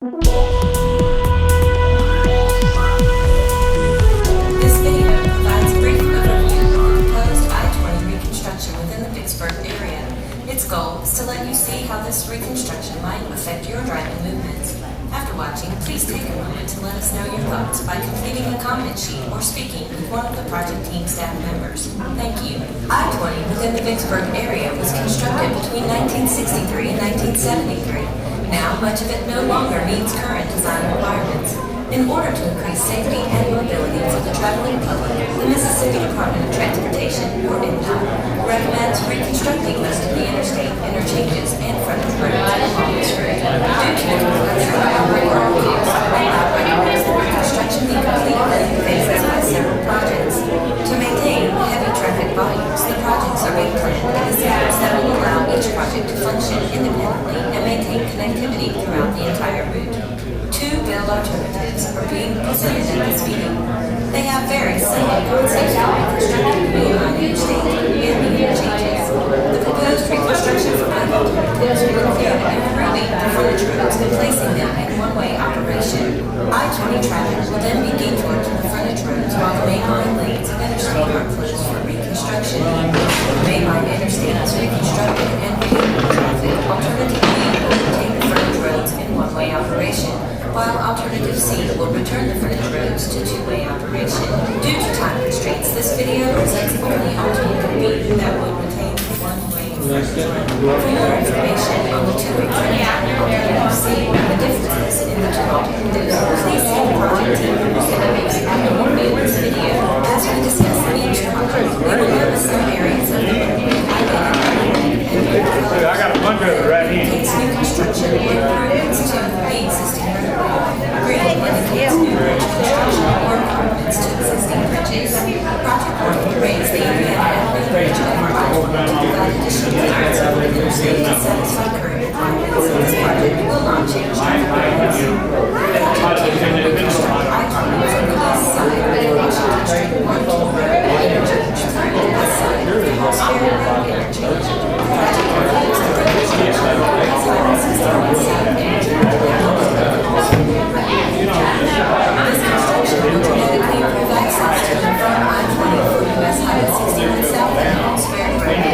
This video provides a brief overview of the proposed I-20 reconstruction within the Vicksburg area. Its goal is to let you see how this reconstruction might affect your driving movements. After watching, please take a moment to let us know your thoughts by completing a comment sheet or speaking with one of the project team staff members. Thank you. I-20 within the Vicksburg area was constructed between 1963 and 1973. Now, much of it no longer meets current design requirements. In order to increase safety and mobility for the traveling public, the Mississippi Department of Transportation, or MDOT, recommends reconstructing most of the interstate interchanges and frontage roads along this route. Due to the complexity of railroad costs, MDOT recommends that reconstruction be completed in phases by several projects. To maintain heavy traffic volumes, the projects are being planned in sequence that will allow each project to function independently and maintain connectivity throughout the entire route. Two build alternatives are being considered in this meeting. They have very similar concepts to reconstructing the main line interstate and the interchanges. The proposed reconstruction for both alternatives will include improving the frontage roads and placing them in one-way operation. I-20 traffic will then be detoured to the frontage roads while the main line lanes of interstate are closed for reconstruction. The main line interstate is reconstructed and vehicle traffic alternative B will retain the frontage roads in one-way operation, while alternative C will return the frontage roads to two-way operation. Due to time constraints, this video presents only alternative B that would retain the one-way frontage road. For more information on the two-way frontage and alternative C and the differences in the two alternatives, please see the project team members that makes in this video. As we discuss each project, we will notice some areas of the roadway I got a bunch of it right here. indicates new construction or improvements to the existing roadway. Green indicates new bridge construction or improvements to existing bridges. Project 1 will raise the Indiana Avenue Bridge over I-20 to provide additional clearance over the interstate to satisfy current requirements. This project will not change traffic patterns. Project 2 will reconstruct I-20 from the east side of the Washington Street 1 Road interchange through the west side of the Hosford Road interchange. Project includes the reconstruction of the outside 61 South interchange and this construction will dramatically improve access to and from I-20 for US Highway 61 South and Hosford Road.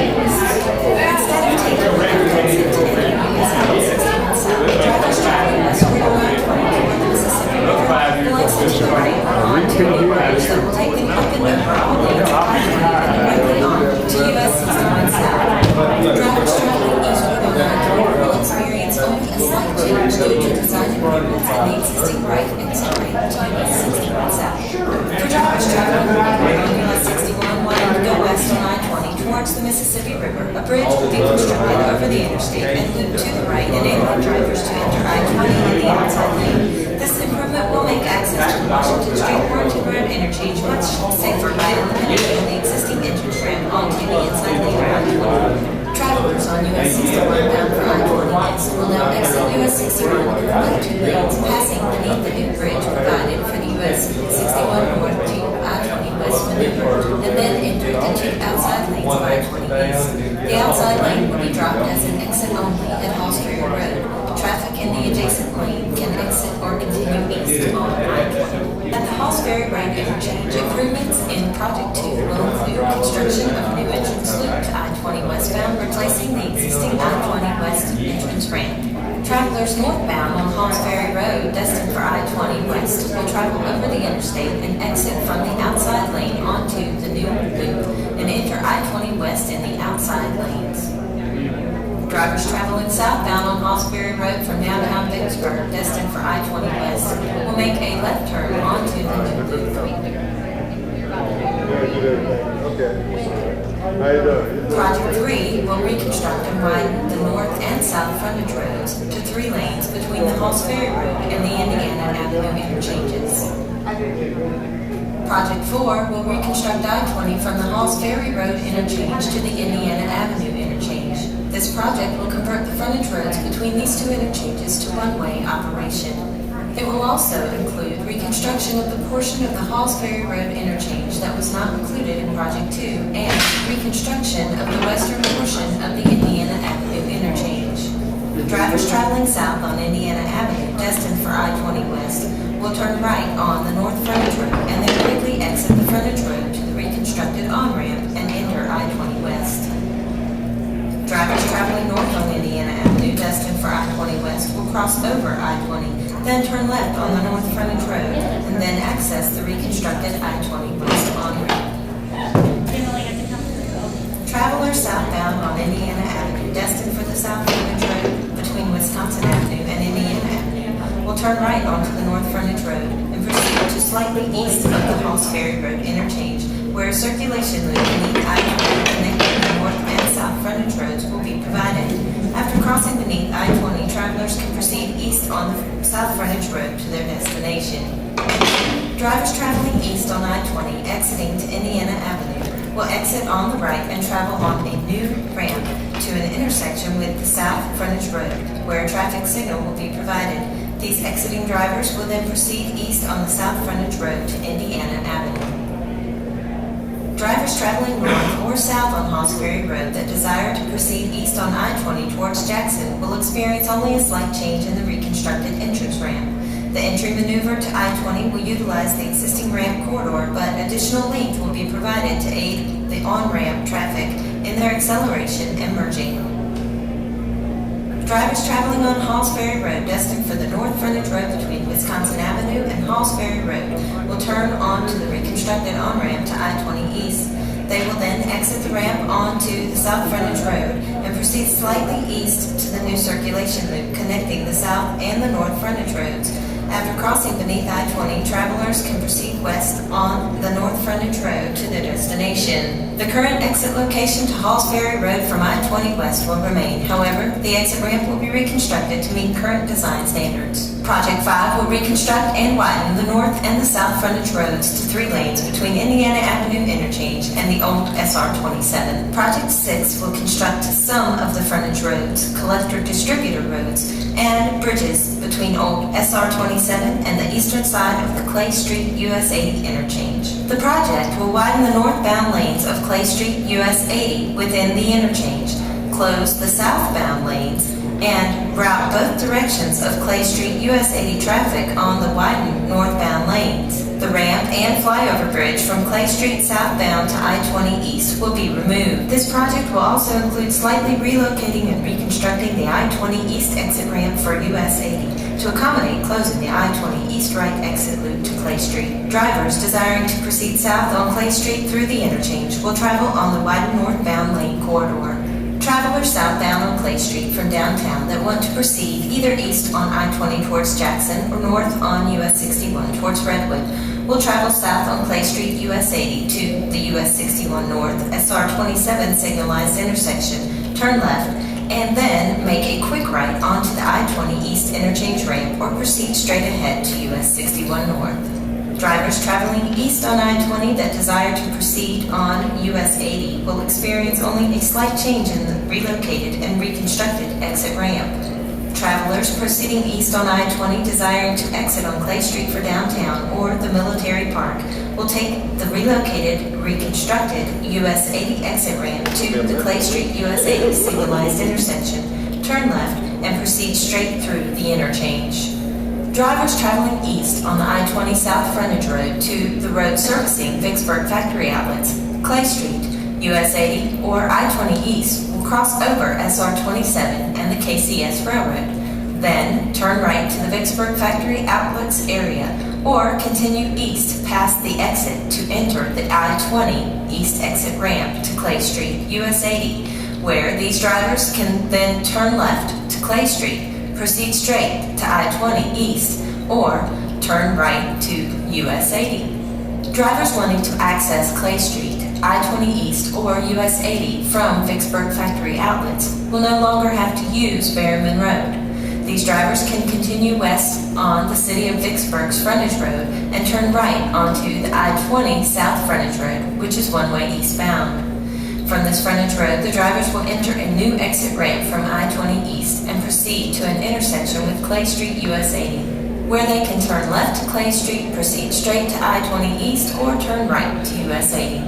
Instead of taking the exit to US Highway 61 South, drivers traveling westward on I-20 toward the Mississippi River will exit to the right onto a new bridge that will take them up and over all lanes of I-20 and directly on to US 61 South. Drivers traveling eastward on I-20 will experience only a slight change due to design improvements and the existing right exit rate to US 61 South. For drivers traveling northward on US 61 wanting to go west on I-20 towards the Mississippi River, a bridge will be constructed over the interstate and loop to the right, enabling drivers to enter I-20 in the outside lane. This improvement will make access to the Washington Street Warrenton Road interchange much safer by eliminating the existing entrance ramp onto the inside lane of I-20. Travelers on US 61 bound for I-20 next will now exit US 61 in the left two lanes, passing beneath the new bridge provided for the US 61 North to I-20 West maneuver, and then enter the two outside lanes of I-20 East. The outside lane will be dropped as an exit only at Hallsbury Road. Traffic in the adjacent lane can exit or continue east on I-20. At the Hallsbury Road interchange, improvements in Project 2 will include construction of a new entrance loop to I-20 westbound, replacing the existing I-20 West entrance ramp. Travelers northbound on Hallsbury Road, destined for I-20 West, will travel over the interstate and exit from the outside lane onto the new loop and enter I-20 West in the outside lanes. Drivers traveling southbound on Hallsbury Road from downtown Vicksburg, destined for I-20 West, will make a left turn onto the new loop. Project 3 will reconstruct and widen the north and south frontage roads to 3 lanes between the Hallsbury Road and the Indiana Avenue interchanges. Project 4 will reconstruct I-20 from the Hallsbury Road interchange to the Indiana Avenue interchange. This project will convert the frontage roads between these two interchanges to one-way operation. It will also include reconstruction of the portion of the Hallsbury Road interchange that was not included in Project 2 and reconstruction of the western portion of the Indiana Avenue interchange. Drivers traveling south on Indiana Avenue, destined for I-20 West, will turn right on the north frontage road and then quickly exit the frontage road to the reconstructed on-ramp and enter I-20 West. Drivers traveling north on Indiana Avenue, destined for I-20 West, will cross over I-20, then turn left on the north frontage road and then access the reconstructed I-20 West on-ramp. Travelers southbound on Indiana Avenue, destined for the south frontage road between Wisconsin Avenue and Indiana Avenue, will turn right onto the north frontage road and proceed to slightly east of the Halls Ferry Road interchange, where a circulation loop beneath I-20 connecting the north and south frontage roads will be provided. After crossing beneath I-20, travelers can proceed east on the south frontage road to their destination. Drivers traveling east on I-20 exiting to Indiana Avenue will exit on the right and travel on a new ramp to an intersection with the south frontage road, where a traffic signal will be provided. These exiting drivers will then proceed east on the south frontage road to Indiana Avenue. Drivers traveling north or south on Halls Ferry Road that desire to proceed east on I-20 towards Jackson will experience only a slight change in the reconstructed entrance ramp. The entry maneuver to I-20 will utilize the existing ramp corridor, but additional length will be provided to aid the on-ramp traffic in their acceleration and merging. Drivers traveling on Halls Ferry Road, destined for the north frontage road between Wisconsin Avenue and Halls Ferry Road, will turn onto the reconstructed on-ramp to I-20 East. They will then exit the ramp onto the south frontage road and proceed slightly east to the new circulation loop connecting the south and the north frontage roads. After crossing beneath I-20, travelers can proceed west on the north frontage road to their destination. The current exit location to Halls Ferry Road from I-20 West will remain. However, the exit ramp will be reconstructed to meet current design standards. Project 5 will reconstruct and widen the north and the south frontage roads to 3 lanes between Indiana Avenue interchange and the old SR-27. Project 6 will construct some of the frontage roads, collector-distributor roads, and bridges between old SR-27 and the eastern side of the Clay Street US 80 interchange. The project will widen the northbound lanes of Clay Street US 80 within the interchange, close the southbound lanes, and route both directions of Clay Street US 80 traffic on the widened northbound lanes. The ramp and flyover bridge from Clay Street southbound to I-20 East will be removed. This project will also include slightly relocating and reconstructing the I-20 East exit ramp for US 80 to accommodate closing the I-20 East right exit loop to Clay Street. Drivers desiring to proceed south on Clay Street through the interchange will travel on the widened northbound lane corridor. Travelers southbound on Clay Street from downtown that want to proceed either east on I-20 towards Jackson or north on US 61 towards Redwood will travel south on Clay Street US 80 to the US 61 North SR-27 signalized intersection, turn left, and then make a quick right onto the I-20 East interchange ramp or proceed straight ahead to US 61 North. Drivers traveling east on I-20 that desire to proceed on US 80 will experience only a slight change in the relocated and reconstructed exit ramp. Travelers proceeding east on I-20 desiring to exit on Clay Street for downtown or the Military Park will take the relocated, reconstructed US 80 exit ramp to the Clay Street US 80 signalized intersection, turn left, and proceed straight through the interchange. Drivers traveling east on the I-20 South Frontage Road to the road servicing Vicksburg factory outlets, Clay Street, US 80, or I-20 East will cross over SR-27 and the KCS Railroad, then turn right to the Vicksburg factory outlets area, or continue east past the exit to enter the I-20 East exit ramp to Clay Street, US 80, where these drivers can then turn left to Clay Street, proceed straight to I-20 East, or turn right to US 80. Drivers wanting to access Clay Street, I-20 East, or US 80 from Vicksburg factory outlets will no longer have to use Berryman Road. These drivers can continue west on the City of Vicksburg's frontage road and turn right onto the I-20 South Frontage Road, which is one-way eastbound. From this frontage road, the drivers will enter a new exit ramp from I-20 East and proceed to an intersection with Clay Street US 80, where they can turn left to Clay Street, proceed straight to I-20 East, or turn right to US 80.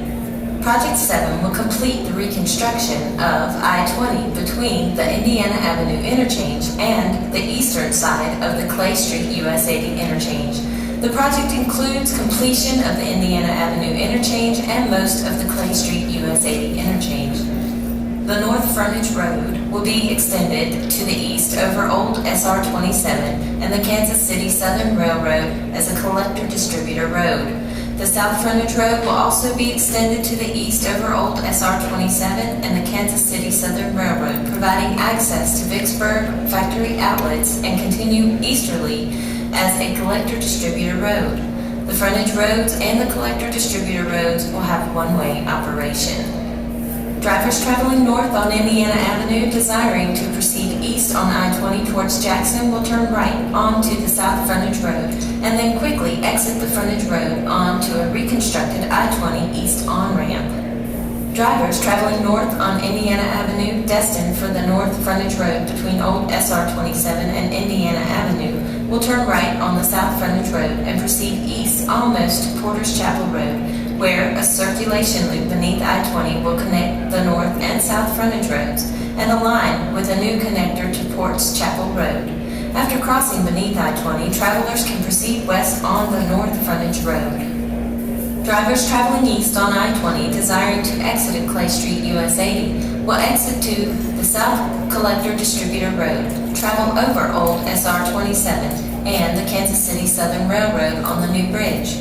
Project 7 will complete the reconstruction of I-20 between the Indiana Avenue interchange and the eastern side of the Clay Street US 80 interchange. The project includes completion of the Indiana Avenue interchange and most of the Clay Street US 80 interchange. The North Frontage Road will be extended to the east over Old SR 27 and the Kansas City Southern Railroad as a collector-distributor road. The South Frontage Road will also be extended to the east over Old SR 27 and the Kansas City Southern Railroad, providing access to Vicksburg factory outlets and continue easterly as a collector-distributor road. The frontage roads and the collector-distributor roads will have one-way operation. Drivers traveling north on Indiana Avenue desiring to proceed east on I-20 towards Jackson will turn right onto the South Frontage Road and then quickly exit the frontage road onto a reconstructed I-20 east on-ramp. Drivers traveling north on Indiana Avenue destined for the North Frontage Road between Old SR 27 and Indiana Avenue will turn right on the South Frontage Road and proceed east almost to Porter's Chapel Road, where a circulation loop beneath I-20 will connect the north and south frontage roads and align with a new connector to Port's Chapel Road. After crossing beneath I-20, travelers can proceed west on the north frontage road. Drivers traveling east on I-20 desiring to exit at Clay Street US 80 will exit to the South Collector Distributor Road, travel over Old SR 27 and the Kansas City Southern Railroad on the new bridge,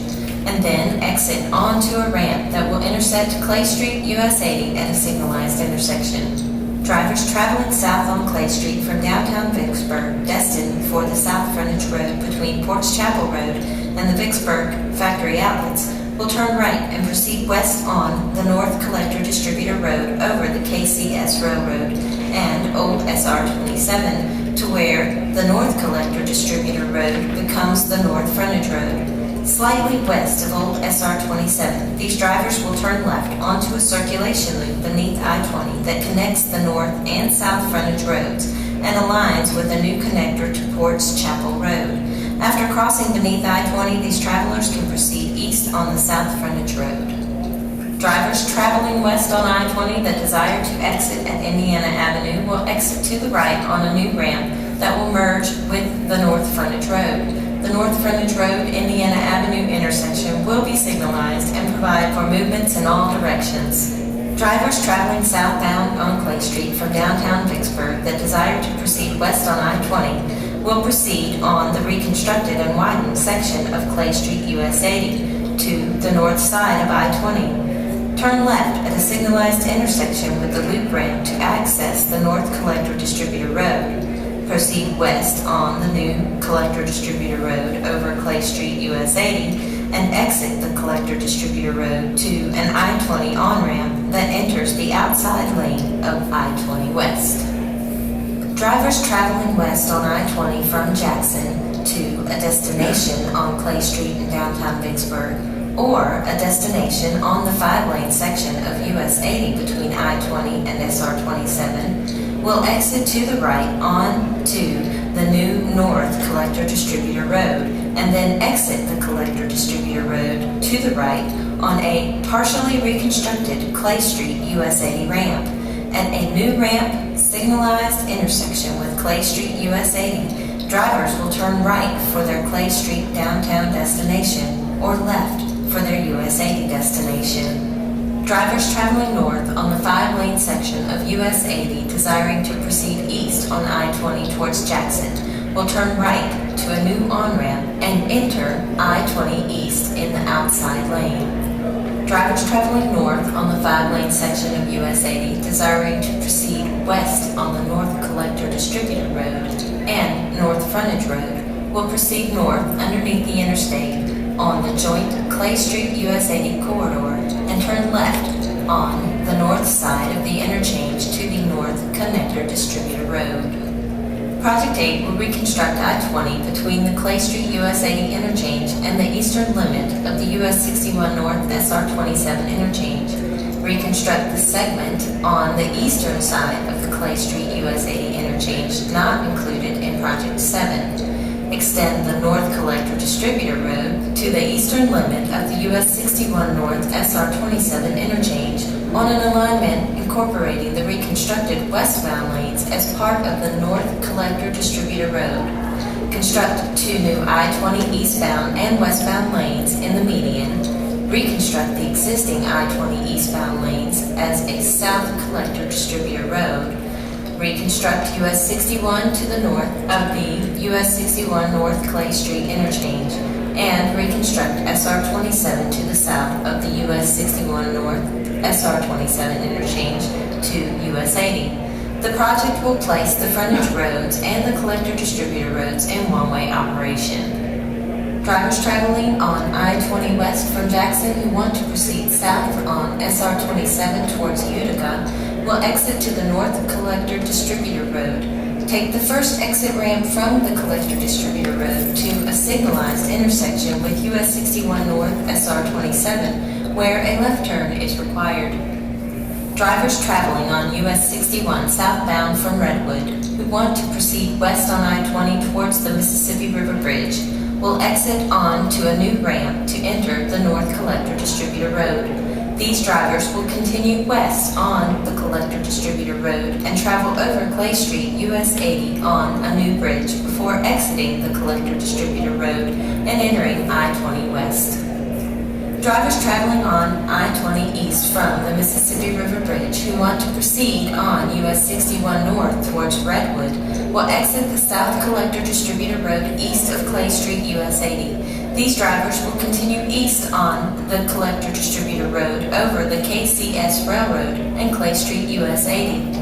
and then exit onto a ramp that will intersect Clay Street US 80 at a signalized intersection. Drivers traveling south on Clay Street from downtown Vicksburg, destined for the South Frontage Road between Port's Chapel Road and the Vicksburg factory outlets, will turn right and proceed west on the North Collector Distributor Road over the KCS Railroad and Old SR 27 to where the North Collector Distributor Road becomes the North Frontage Road. Slightly west of Old SR 27, these drivers will turn left onto a circulation loop beneath I-20 that connects the north and south frontage roads and aligns with a new connector to Port's Chapel Road. After crossing beneath I-20, these travelers can proceed east on the south frontage road. Drivers traveling west on I-20 that desire to exit at Indiana Avenue will exit to the right on a new ramp that will merge with the North Frontage Road. The North Frontage Road Indiana Avenue intersection will be signalized and provide for movements in all directions. Drivers traveling southbound on Clay Street from downtown Vicksburg that desire to proceed west on I-20 will proceed on the reconstructed and widened section of Clay Street US 80 to the north side of I-20. Turn left at a signalized intersection with the loop ramp to access the North Collector Distributor Road. Proceed west on the new Collector Distributor Road over Clay Street US 80 and exit the Collector Distributor Road to an I-20 on-ramp that enters the outside lane of I-20 West. Drivers traveling west on I-20 from Jackson to a destination on Clay Street in downtown Vicksburg or a destination on the 5-lane section of US 80 between I-20 and SR 27 will exit to the right onto the new North Collector Distributor Road and then exit the Collector Distributor Road to the right on a partially reconstructed Clay Street US 80 ramp. At a new ramp signalized intersection with Clay Street US 80, drivers will turn right for their Clay Street downtown destination or left for their US 80 destination. Drivers traveling north on the 5-lane section of US 80 desiring to proceed east on I-20 towards Jackson will turn right to a new on-ramp and enter I-20 east in the outside lane. Drivers traveling north on the 5-lane section of US 80 desiring to proceed west on the North Collector Distributor Road and North Frontage Road will proceed north underneath the interstate on the joint Clay Street US 80 corridor and turn left on the north side of the interchange to the North Connector Distributor Road. Project 8 will reconstruct I-20 between the Clay Street US 80 interchange and the eastern limit of the US 61 North SR 27 interchange. Reconstruct the segment on the eastern side of the Clay Street US 80 interchange not included in Project 7. extend the North Collector Distributor Road to the eastern limit of the US 61 North SR 27 interchange on an alignment incorporating the reconstructed westbound lanes as part of the North Collector Distributor Road. Construct 2 new I-20 eastbound and westbound lanes in the median. Reconstruct the existing I-20 eastbound lanes as a South Collector Distributor Road. Reconstruct US 61 to the north of the US 61 North Clay Street interchange, and reconstruct SR 27 to the south of the US 61 North SR 27 interchange to US 80. The project will place the frontage roads and the collector distributor roads in one-way operation. Drivers traveling on I-20 west from Jackson who want to proceed south on SR 27 towards Utica will exit to the North Collector Distributor Road. Take the first exit ramp from the Collector Distributor Road to a signalized intersection with US 61 North SR 27, where a left turn is required. Drivers traveling on US 61 southbound from Redwood who want to proceed west on I-20 towards the Mississippi River Bridge will exit on to a new ramp to enter the North Collector Distributor Road. These drivers will continue west on the Collector Distributor Road and travel over Clay Street, US 80 on a new bridge before exiting the Collector Distributor Road and entering I-20 west. Drivers traveling on I-20 east from the Mississippi River Bridge who want to proceed on US 61 north towards Redwood will exit the South Collector Distributor Road east of Clay Street, US 80. These drivers will continue east on the Collector Distributor Road over the KCS Railroad and Clay Street, US 80.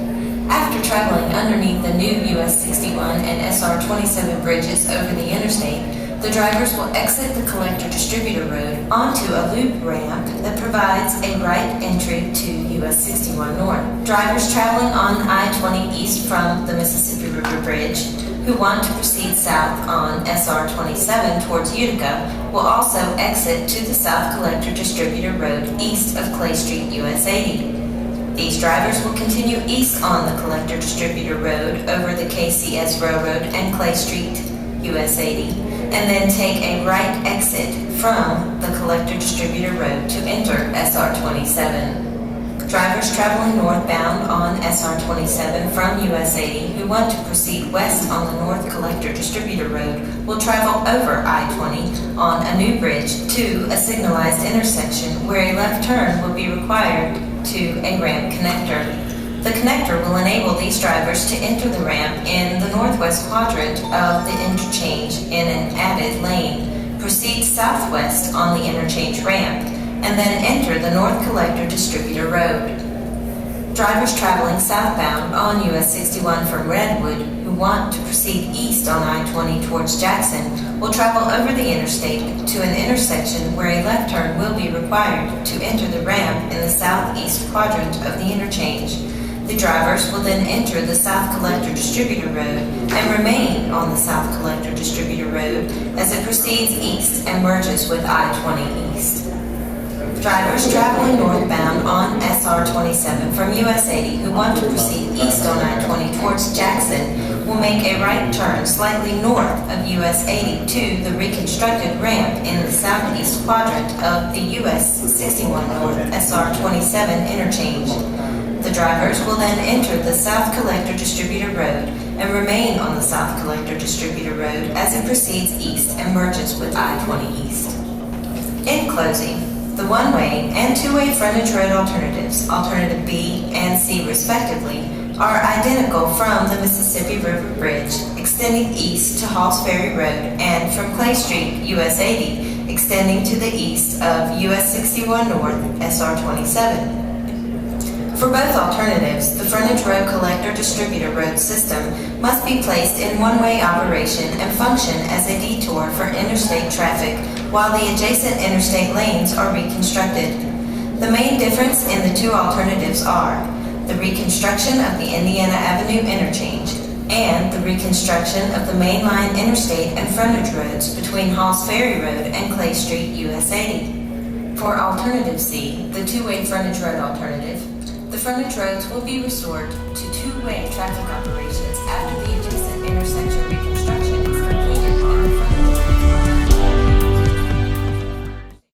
After traveling underneath the new US 61 and SR 27 bridges over the interstate, the drivers will exit the Collector Distributor Road onto a loop ramp that provides a right entry to US 61 North. Drivers traveling on I-20 east from the Mississippi River Bridge who want to proceed south on SR 27 towards Utica will also exit to the South Collector Distributor Road east of Clay Street, US 80. These drivers will continue east on the Collector Distributor Road over the KCS Railroad and Clay Street, US 80, and then take a right exit from the Collector Distributor Road to enter SR 27. Drivers traveling northbound on SR 27 from US 80 who want to proceed west on the North Collector Distributor Road will travel over I-20 on a new bridge to a signalized intersection where a left turn will be required to a ramp connector. The connector will enable these drivers to enter the ramp in the northwest quadrant of the interchange in an added lane, proceed southwest on the interchange ramp, and then enter the North Collector Distributor Road. Drivers traveling southbound on US 61 from Redwood who want to proceed east on I-20 towards Jackson will travel over the interstate to an intersection where a left turn will be required to enter the ramp in the southeast quadrant of the interchange. The drivers will then enter the South Collector Distributor Road and remain on the South Collector Distributor Road as it proceeds east and merges with I-20 east. Drivers traveling northbound on SR 27 from US 80 who want to proceed east on I-20 towards Jackson will make a right turn slightly north of US 80 to the reconstructed ramp in the southeast quadrant of the US 61 North SR 27 interchange. The drivers will then enter the South Collector Distributor Road and remain on the South Collector Distributor Road as it proceeds east and merges with I-20 east. In closing, the one-way and two-way frontage road alternatives, alternative B and C respectively, are identical from the Mississippi River Bridge, extending east to Halls Ferry Road, and from Clay Street, US 80, extending to the east of US 61 North, SR 27. For both alternatives, the frontage road collector distributor road system must be placed in one-way operation and function as a detour for interstate traffic while the adjacent interstate lanes are reconstructed. The main difference in the two alternatives are the reconstruction of the Indiana Avenue interchange and the reconstruction of the mainline interstate and frontage roads between Halls Ferry Road and Clay Street, US 80. For alternative C, the two-way frontage road alternative, the frontage roads will be restored to two-way traffic operations after the adjacent intersection